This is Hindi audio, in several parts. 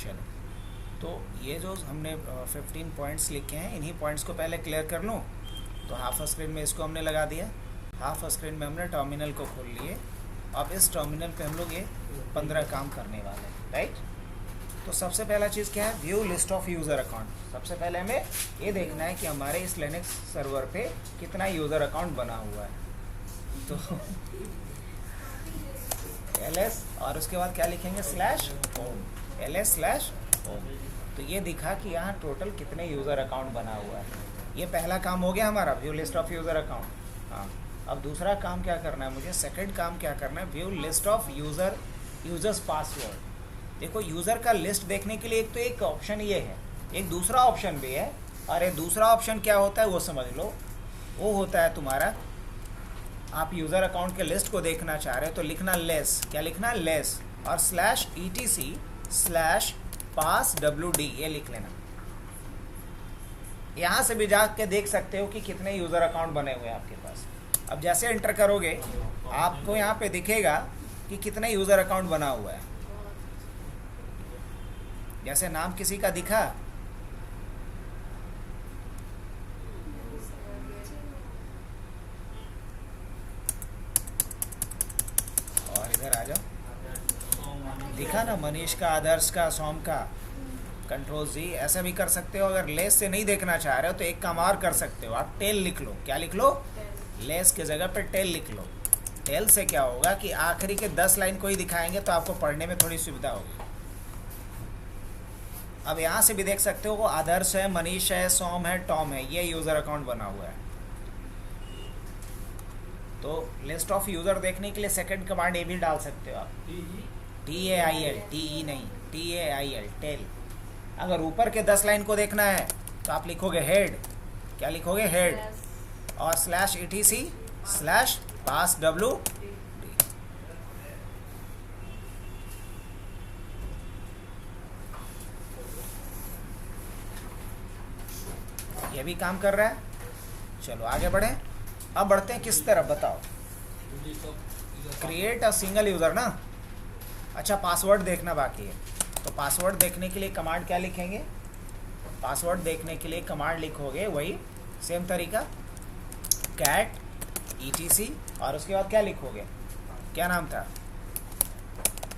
चलो, तो ये जो हमने 15 पॉइंट्स लिखे हैं, इन्हीं पॉइंट्स को पहले क्लियर कर लूँ। तो हाफ स्क्रीन में इसको हमने लगा दिया, हाफ स्क्रीन में हमने टर्मिनल को खोल लिए। अब इस टर्मिनल पे हम लोग ये 15 काम करने वाले हैं, राइट। तो सबसे पहला चीज़ क्या है, view list of user account. सबसे पहले हमें ये देखना है कि हमारे इस लिनक्स सर्वर पे कितना यूज़र अकाउंट बना हुआ है। तो ls और उसके बाद क्या लिखेंगे, /home, ls/home। तो ये दिखा कि यहाँ टोटल कितने यूज़र अकाउंट बना हुआ है। ये पहला काम हो गया हमारा, view list of user account. हाँ, अब दूसरा काम क्या करना है मुझे, सेकंड काम क्या करना है, view list of users password. देखो, यूज़र का लिस्ट देखने के लिए एक तो एक ऑप्शन ये है, एक दूसरा ऑप्शन भी है। और ये दूसरा ऑप्शन क्या होता है वो समझ लो, वो होता है तुम्हारा, आप यूज़र अकाउंट के लिस्ट को देखना चाह रहे हो तो लिखना लेस, क्या लिखना, लेस, और /etc/passwd ये लिख लेना। यहाँ से भी जाके देख सकते हो कि कितने यूज़र अकाउंट बने हुए हैं आपके पास। अब जैसे एंटर करोगे आपको यहाँ पे दिखेगा कि कितने यूज़र अकाउंट बना हुआ है। जैसे नाम किसी का दिखा, और इधर आ जाओ, दिखा ना, मनीष का, आदर्श का, सोम का। Ctrl+Z ऐसा भी कर सकते हो। अगर लेस से नहीं देखना चाह रहे हो तो एक काम और कर सकते हो, आप टेल लिख लो। क्या लिख लो, लेस की जगह पे टेल लिख लो। टेल से क्या होगा कि आखिरी के 10 लाइन को ही दिखाएंगे तो आपको पढ़ने में थोड़ी सुविधा होगी। अब यहाँ से भी देख सकते हो, वो आदर्श है, मनीष है, सोम है, टॉम है, ये यूज़र अकाउंट बना हुआ है। तो लिस्ट ऑफ यूज़र देखने के लिए सेकंड कमांड ये भी डाल सकते हो आप, TAIL, TE नहीं, TAIL, टेल। अगर ऊपर के 10 लाइन को देखना है तो आप लिखोगे हेड, क्या लिखोगे, हेड, और /etc/passwd। ये भी काम कर रहा है। चलो आगे बढ़ें। अब बढ़ते हैं किस तरफ, बताओ, क्रिएट अ सिंगल यूज़र ना। अच्छा, पासवर्ड देखना बाकी है। तो पासवर्ड देखने के लिए कमांड क्या लिखेंगे, पासवर्ड देखने के लिए कमांड लिखोगे वही सेम तरीका, cat etc, और उसके बाद क्या लिखोगे, क्या नाम था,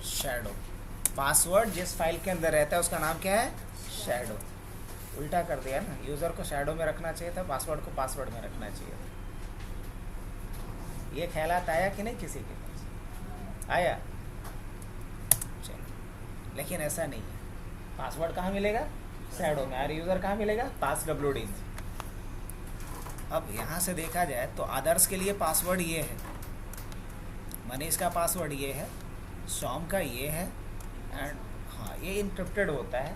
शैडो। पासवर्ड जिस फाइल के अंदर रहता है उसका नाम क्या है, शैडो। उल्टा कर दिया ना, यूज़र को शैडो में रखना चाहिए था, पासवर्ड को पासवर्ड में रखना चाहिए था। ये ख्यालात आया कि नहीं किसी के पास, आया? चलो, लेकिन ऐसा नहीं है। पासवर्ड कहाँ मिलेगा, शैडो में, और यूज़र कहाँ मिलेगा, passwd में। अब यहाँ से देखा जाए तो आदर्श के लिए पासवर्ड ये है, मनीष का पासवर्ड ये है, सोम का ये है, एंड हाँ ये इनक्रिप्टेड होता है,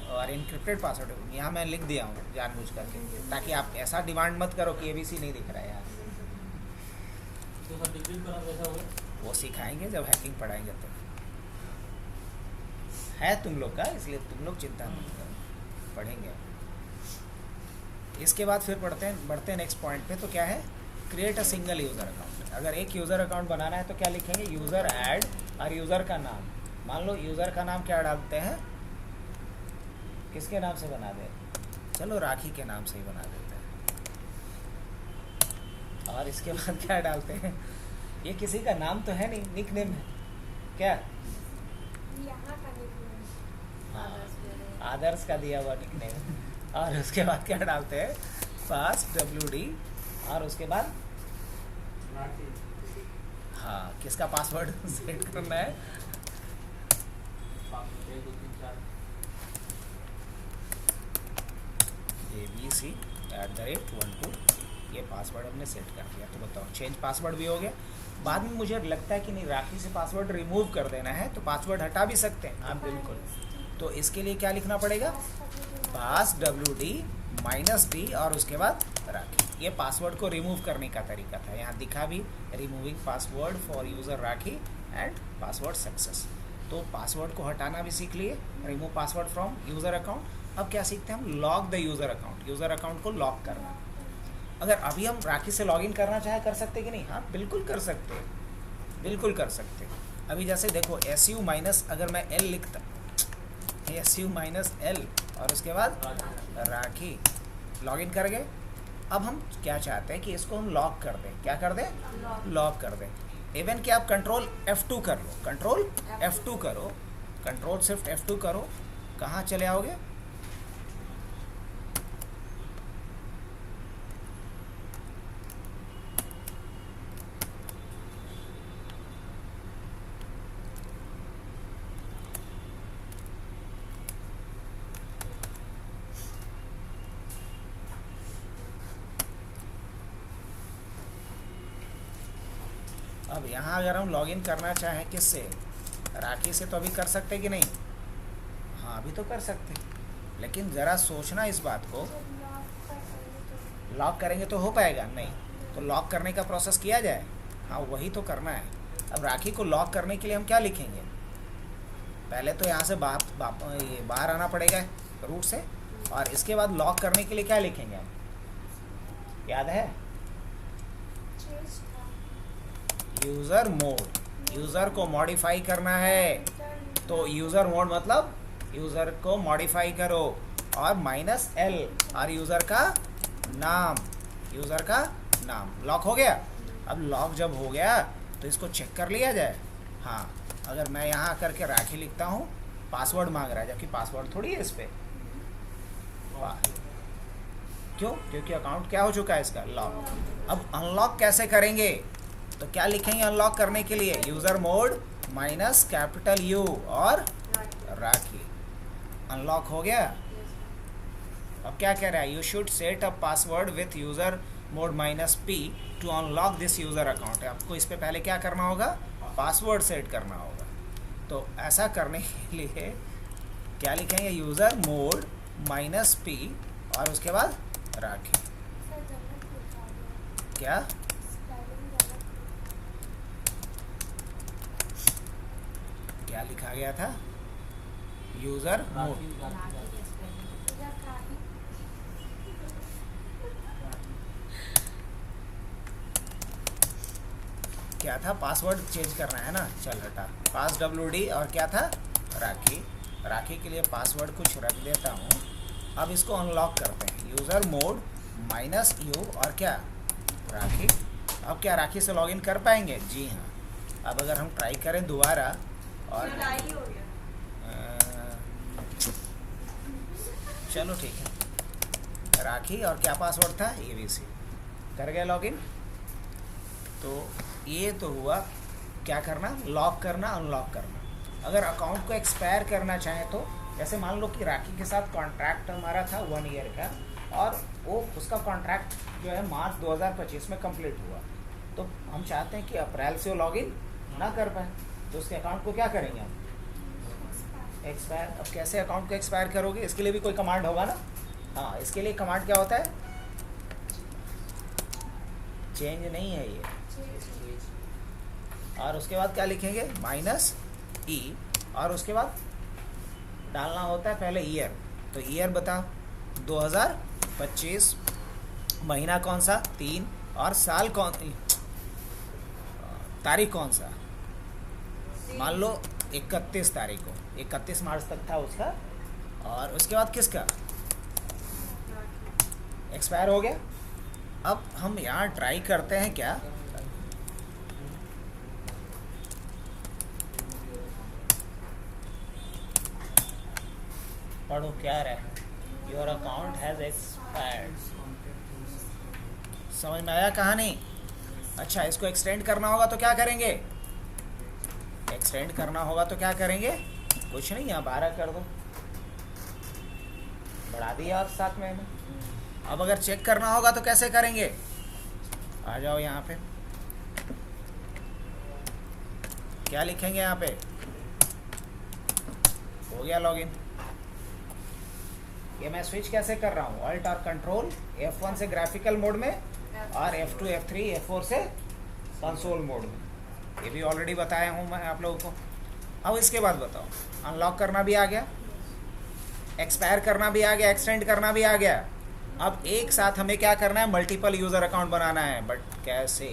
और इनक्रिप्टेड पासवर्ड यहाँ मैं लिख दिया हूँ जानबूझ करके, ताकि आप ऐसा डिमांड मत करो कि ABC नहीं दिख रहा है यार। वो सिखाएंगे जब हैकिंग पढ़ाएंगे तो, है तुम लोग का, इसलिए तुम लोग चिंता मत करो, पढ़ेंगे। इसके बाद फिर बढ़ते हैं नेक्स्ट पॉइंट पे। तो क्या है, create a single user account. अगर एक यूज़र अकाउंट बनाना है तो क्या लिखेंगे, यूज़र ऐड, और यूज़र का नाम, मान लो यूज़र का नाम क्या डालते हैं, किसके नाम से बना दे, चलो राखी के नाम से ही बना देते हैं। और इसके बाद क्या डालते हैं, ये किसी का नाम तो है नहीं, निक नेम है क्या, आदर्श का दिया हुआ निक नेम। और उसके बाद क्या डालते हैं, passwd, और उसके बाद हाँ किसका पासवर्ड सेट करना है, ABC@12, ये पासवर्ड हमने सेट कर दिया। तो बताओ, चेंज पासवर्ड भी हो गया। बाद में मुझे लगता है कि नहीं, राखी से पासवर्ड रिमूव कर देना है तो पासवर्ड हटा भी सकते हैं आप, बिल्कुल। तो इसके लिए क्या लिखना पड़ेगा, passwd -d, और उसके बाद राखी। ये पासवर्ड को रिमूव करने का तरीका था, यहाँ दिखा भी, removing password for user rakhi and password success. तो पासवर्ड को हटाना भी सीख लिए, remove password from user account. अब क्या सीखते हैं हम, log the user account, user account को लॉक करना। अगर अभी हम राखी से लॉगिन करना चाहे कर सकते कि नहीं, हाँ बिल्कुल कर सकते, बिल्कुल कर सकते। अभी जैसे देखो SU- अगर मैं L लिखता, SU माइनस L और उसके बाद राखी। लॉगिन कर गए। अब हम क्या चाहते हैं कि इसको हम लॉक कर दें। क्या कर दें? लॉक कर दें। इवन कि आप कंट्रोल F2 कर लो, कंट्रोल F2 करो, कंट्रोल सिर्फ F2 करो, कहाँ चले आओगे? अब यहाँ अगर हम लॉगिन करना चाहें किससे? राखी से तो अभी कर सकते कि नहीं? हाँ अभी तो कर सकते, लेकिन ज़रा सोचना इस बात को। लॉक करेंगे तो हो पाएगा नहीं, तो लॉक करने का प्रोसेस किया जाए। हाँ वही तो करना है। अब राखी को लॉक करने के लिए हम क्या लिखेंगे? पहले तो यहाँ से बाहर आना पड़ेगा रूट से, और इसके बाद लॉक करने के लिए क्या लिखेंगे हम? याद है? User mode. यूज़र को मॉडिफाई करना है, तो यूज़र मोड मतलब यूज़र को मॉडिफाई करो, और -L और यूज़र का नाम, यूज़र का नाम। लॉक हो गया। अब लॉक जब हो गया तो इसको चेक कर लिया जाए। हाँ अगर मैं यहाँ करके राखी लिखता हूँ, पासवर्ड मांग रहा है, जबकि पासवर्ड थोड़ी है इस पर। क्यों? क्योंकि अकाउंट क्या हो चुका है इसका? लॉक। अब अनलॉक कैसे करेंगे? तो क्या लिखेंगे अनलॉक करने के लिए? यूज़र मोड -U और राखी। अनलॉक हो गया। अब क्या कह रहा है? You should set a password with user mode -P to unlock this user account. आपको इस पे पहले क्या करना होगा? पासवर्ड सेट करना होगा। तो ऐसा करने के लिए क्या लिखेंगे? यूज़र मोड -P और उसके बाद राखी। क्या? क्या लिखा गया था? User mode. क्या था? पासवर्ड चेंज करना है ना। चल हटा, पास WD और क्या था? राखी। राखी के लिए पासवर्ड कुछ रख देता हूँ। अब इसको अनलॉक करते हैं। यूज़र मोड -U और क्या? राखी। अब क्या राखी से लॉगिन कर पाएंगे? जी हाँ। अब अगर हम ट्राई करें दोबारा, और चलो ठीक है, राखी और क्या पासवर्ड था? ABC। कर गया लॉगिन। तो ये तो हुआ क्या करना? लॉक करना, अनलॉक करना। अगर अकाउंट को एक्सपायर करना चाहें तो, जैसे मान लो कि राखी के साथ कॉन्ट्रैक्ट हमारा था 1 ईयर का, और वो उसका कॉन्ट्रैक्ट जो है मार्च 2025 में कंप्लीट हुआ, तो हम चाहते हैं कि अप्रैल से वो लॉगिन ना कर पाए, तो उसके अकाउंट को क्या करेंगे हम? एक्सपायर। अब कैसे अकाउंट को एक्सपायर करोगे? इसके लिए भी कोई कमांड होगा ना। हाँ इसके लिए कमांड क्या होता है? चेंज नहीं है ये। और उसके बाद क्या लिखेंगे? -E और उसके बाद डालना होता है पहले ईयर। तो ईयर बताओ, 2025। महीना कौन सा? 3। और साल कौन? तारीख कौन सा? मान लो 31 तारीख को, 31 मार्च तक था उसका। और उसके बाद किसका? एक्सपायर हो गया। अब हम यहाँ ट्राई करते हैं क्या? पढ़ो क्या रहा है? Your account has expired. समझ में आया कहानी? अच्छा, इसको एक्सटेंड करना होगा तो क्या करेंगे? एक्सटेंड करना होगा तो क्या करेंगे? कुछ नहीं, यहाँ 12 कर दो, बढ़ा दिया आप 7 महीने। अब अगर चेक करना होगा तो कैसे करेंगे? आ जाओ यहाँ पे, क्या लिखेंगे यहाँ पे? हो गया लॉगिन। ये मैं स्विच कैसे कर रहा हूँ? अल्ट और कंट्रोल F1 से ग्राफिकल मोड में, और F2 F3 F4 से कंसोल मोड में। ये भी ऑलरेडी बताया हूँ मैं आप लोगों को। अब इसके बाद बताओ, अनलॉक करना भी आ गया, एक्सपायर करना भी आ गया, एक्सटेंड करना भी आ गया। अब एक साथ हमें क्या करना है? मल्टीपल यूज़र अकाउंट बनाना है। बट कैसे?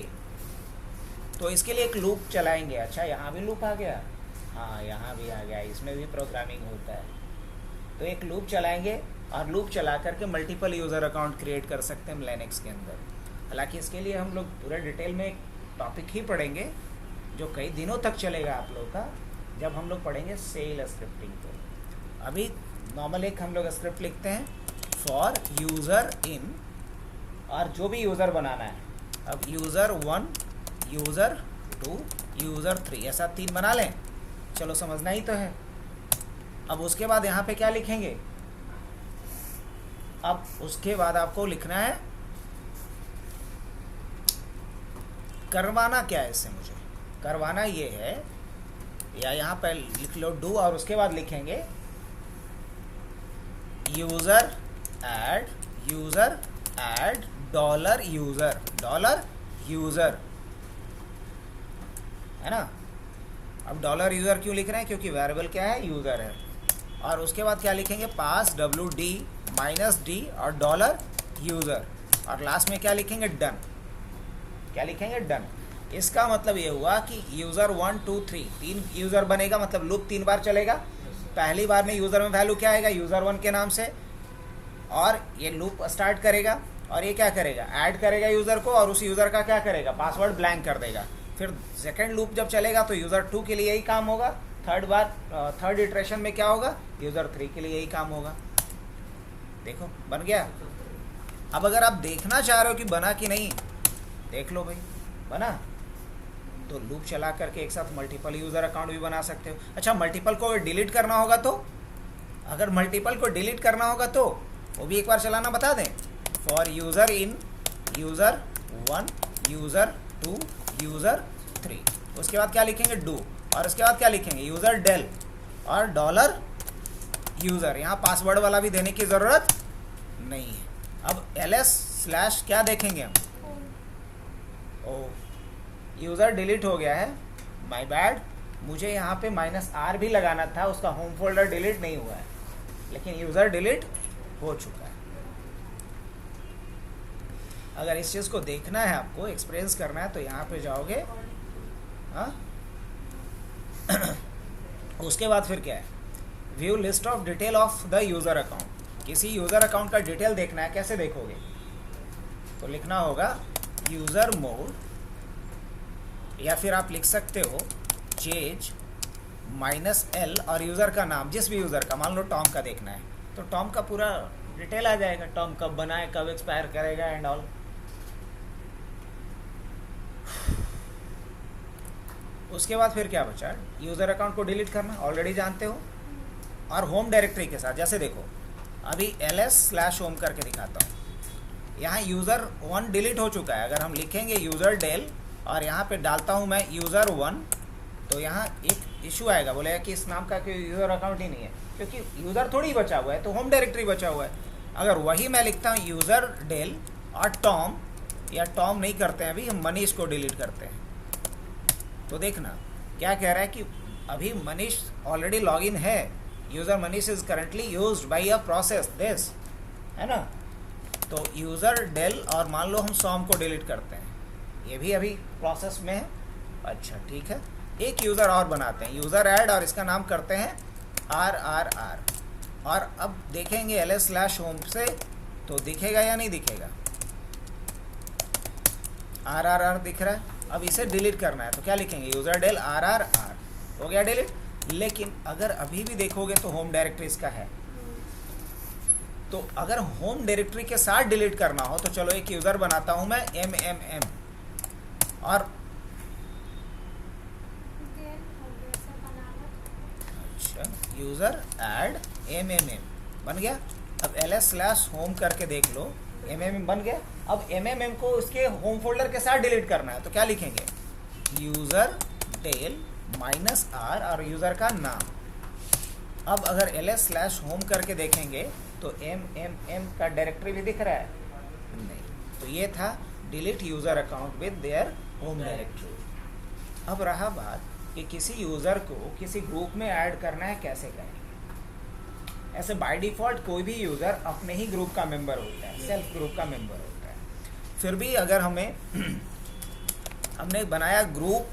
तो इसके लिए एक लूप चलाएंगे। अच्छा, यहाँ भी लूप आ गया। हाँ यहाँ भी आ गया, इसमें भी प्रोग्रामिंग होता है। तो एक लूप चलाएंगे और लूप चला करके मल्टीपल यूज़र अकाउंट क्रिएट कर सकते हैं हम लिनक्स के अंदर। हालांकि इसके लिए हम लोग पूरा डिटेल में एक टॉपिक ही पढ़ेंगे जो कई दिनों तक चलेगा आप लोग का, जब हम लोग पढ़ेंगे सेल स्क्रिप्टिंग। तो अभी नॉर्मल एक हम लोग स्क्रिप्ट लिखते हैं फॉर यूज़र इन, और जो भी यूज़र बनाना है, अब यूज़र 1, यूज़र 2, यूज़र 3, ऐसा 3 बना लें। चलो समझना ही तो है। अब उसके बाद यहाँ पे क्या लिखेंगे, अब उसके बाद आपको लिखना है, करवाना क्या है इससे मुझे, करवाना ये है, या यहाँ पर लिख लो डू, और उसके बाद लिखेंगे यूज़र ऐड डॉलर यूज़र, है ना। अब डॉलर यूज़र क्यों लिख रहे हैं, क्योंकि वेरिएबल क्या है, यूज़र है। और उसके बाद क्या लिखेंगे, पास WD -D और डॉलर यूज़र, और लास्ट में क्या लिखेंगे, डन। क्या लिखेंगे, डन। इसका मतलब ये हुआ कि यूज़र 1 2 3 3 यूज़र बनेगा, मतलब लूप 3 बार चलेगा। पहली बार में यूज़र में वैल्यू क्या आएगा, यूज़र 1 के नाम से, और ये लूप स्टार्ट करेगा और ये क्या करेगा, ऐड करेगा यूज़र को, और उस यूज़र का क्या करेगा, पासवर्ड ब्लैंक कर देगा। फिर सेकंड लूप जब चलेगा तो यूज़र 2 के लिए यही काम होगा, थर्ड इटरेशन में क्या होगा, यूज़र 3 के लिए यही काम होगा। देखो बन गया। अब अगर आप देखना चाह रहे हो कि बना कि नहीं, देख लो भाई, बना। तो लूप चला करके एक साथ मल्टीपल यूज़र अकाउंट भी बना सकते हो। अच्छा, मल्टीपल को डिलीट करना होगा तो, अगर मल्टीपल को डिलीट करना होगा तो वो भी एक बार चलाना बता दें। For user in user 1, user 2, user 3, उसके बाद क्या लिखेंगे, डू, और उसके बाद क्या लिखेंगे, यूज़र डेल और डॉलर यूज़र। यहाँ पासवर्ड वाला भी देने की ज़रूरत नहीं है। अब ls/ क्या देखेंगे हम, ओ यूज़र डिलीट हो गया है, माय बैड, मुझे यहाँ पे -r भी लगाना था, उसका होम फोल्डर डिलीट नहीं हुआ है, लेकिन यूज़र डिलीट हो चुका है। अगर इस चीज़ को देखना है, आपको एक्सपीरियंस करना है, तो यहाँ पे जाओगे, हाँ उसके बाद फिर क्या है, view list of detail of the user account. किसी यूज़र अकाउंट का डिटेल देखना है, कैसे देखोगे, तो लिखना होगा यूज़र मोड, या फिर आप लिख सकते हो चेंज -l और यूज़र का नाम, जिस भी यूज़र का, मान लो टॉम का देखना है तो टॉम का पूरा डिटेल आ जाएगा, टॉम कब बना है, कब एक्सपायर करेगा एंड ऑल। उसके बाद फिर क्या बचा, यूज़र अकाउंट को डिलीट करना, ऑलरेडी जानते हो, और होम डायरेक्टरी के साथ। जैसे देखो अभी ls/home करके दिखाता हूँ, यहाँ यूज़र 1 डिलीट हो चुका है। अगर हम लिखेंगे यूज़र डेल और यहाँ पे डालता हूँ मैं यूज़र 1, तो यहाँ एक इशू आएगा, बोलेगा कि इस नाम का कोई यूज़र अकाउंट ही नहीं है, क्योंकि यूज़र थोड़ी ही बचा हुआ है, तो होम डायरेक्टरी बचा हुआ है। अगर वही मैं लिखता हूँ यूज़र डेल और टॉम, या टॉम नहीं करते हैं अभी, हम मनीष को डिलीट करते हैं, तो देखना क्या कह रहा है कि अभी मनीष ऑलरेडी लॉगिन है, user Manish is currently used by a process this, है ना। तो यूज़र डेल और मान लो हम सॉम को डिलीट करते हैं, ये भी अभी प्रोसेस में है। अच्छा ठीक है, एक यूज़र और बनाते हैं, यूज़र ऐड, और इसका नाम करते हैं RRR, और अब देखेंगे ls/home से तो दिखेगा या नहीं दिखेगा, RRR दिख रहा है। अब इसे डिलीट करना है तो क्या लिखेंगे, यूज़र डेल RRR, हो गया डिलीट। लेकिन अगर अभी भी देखोगे तो होम डायरेक्टरी इसका है, तो अगर होम डायरेक्टरी के साथ डिलीट करना हो तो चलो एक यूज़र बनाता हूँ मैं MMM, और अच्छा यूज़र ऐड MMM बन गया। अब ls/home करके देख लो, MMM बन गया। अब MMM को उसके होम फोल्डर के साथ डिलीट करना है तो क्या लिखेंगे, यूज़र डेल -r और यूज़र का नाम। अब अगर ls/home करके देखेंगे तो MMM का डायरेक्टरी भी दिख रहा है, नहीं। तो ये था delete user account with their home directory. अब रहा बात कि किसी यूज़र को किसी ग्रुप में ऐड करना है, कैसे करेंगे। ऐसे बाय डिफ़ॉल्ट कोई भी यूज़र अपने ही ग्रुप का मेंबर होता है, सेल्फ ग्रुप का मेंबर होता है। फिर भी अगर हमने बनाया ग्रुप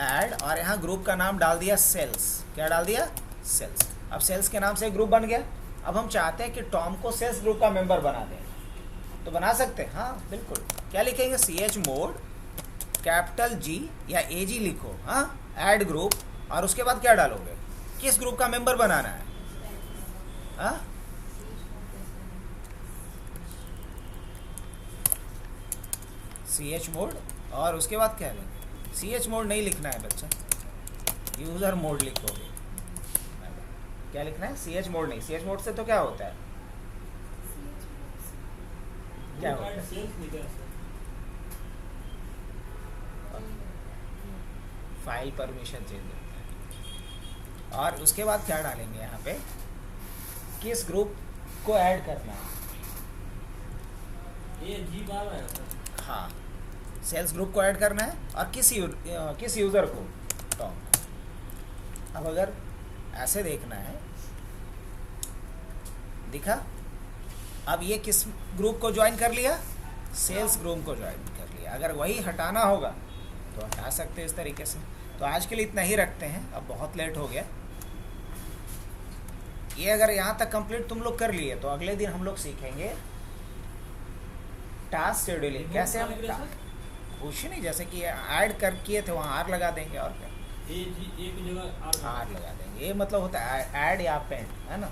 ऐड और यहाँ ग्रुप का नाम डाल दिया सेल्स, क्या डाल दिया, सेल्स। अब सेल्स के नाम से एक ग्रुप बन गया। अब हम चाहते हैं कि टॉम को सेल्स ग्रुप का मेंबर बना दें, तो बना सकते हैं। हाँ बिल्कुल। क्या लिखेंगे? chmod कैपिटल G या AG लिखो, हाँ, ऐड ग्रुप, और उसके बाद क्या डालोगे? किस ग्रुप का मेंबर बनाना है? हाँ, chmod, और उसके बाद क्या लेंगे? chmod नहीं लिखना है बच्चा, यूजर मोड लिखोगे। क्या लिखना है? chmod नहीं। chmod से तो क्या होता है? क्या होता है? फाइल परमिशन चेंज होता है। और उसके बाद क्या डालेंगे यहाँ पे? किस ग्रुप को ऐड करना है? ये जी बार है। हाँ, सेल्स ग्रुप को ऐड करना है, और किस यूज़र को? टॉम। अब अगर ऐसे देखना है, दिखा? अब ये किस ग्रुप को ज्वाइन कर लिया? सेल्स ग्रुप को ज्वाइन कर लिया। अगर वही हटाना होगा तो हटा सकते हैं इस तरीके से। तो आज के लिए इतना ही रखते हैं, अब बहुत लेट हो गया। ये अगर यहाँ तक कंप्लीट तुम लोग कर लिए तो अगले दिन हम लोग सीखेंगे टास्क शेड्यूलिंग। कैसे हम कुछ नहीं, जैसे कि ऐड कर किए थे वहाँ आर लगा देंगे, और क्या एक जगह आर लगा देंगे। ये मतलब होता है ऐड या पेंड, है ना।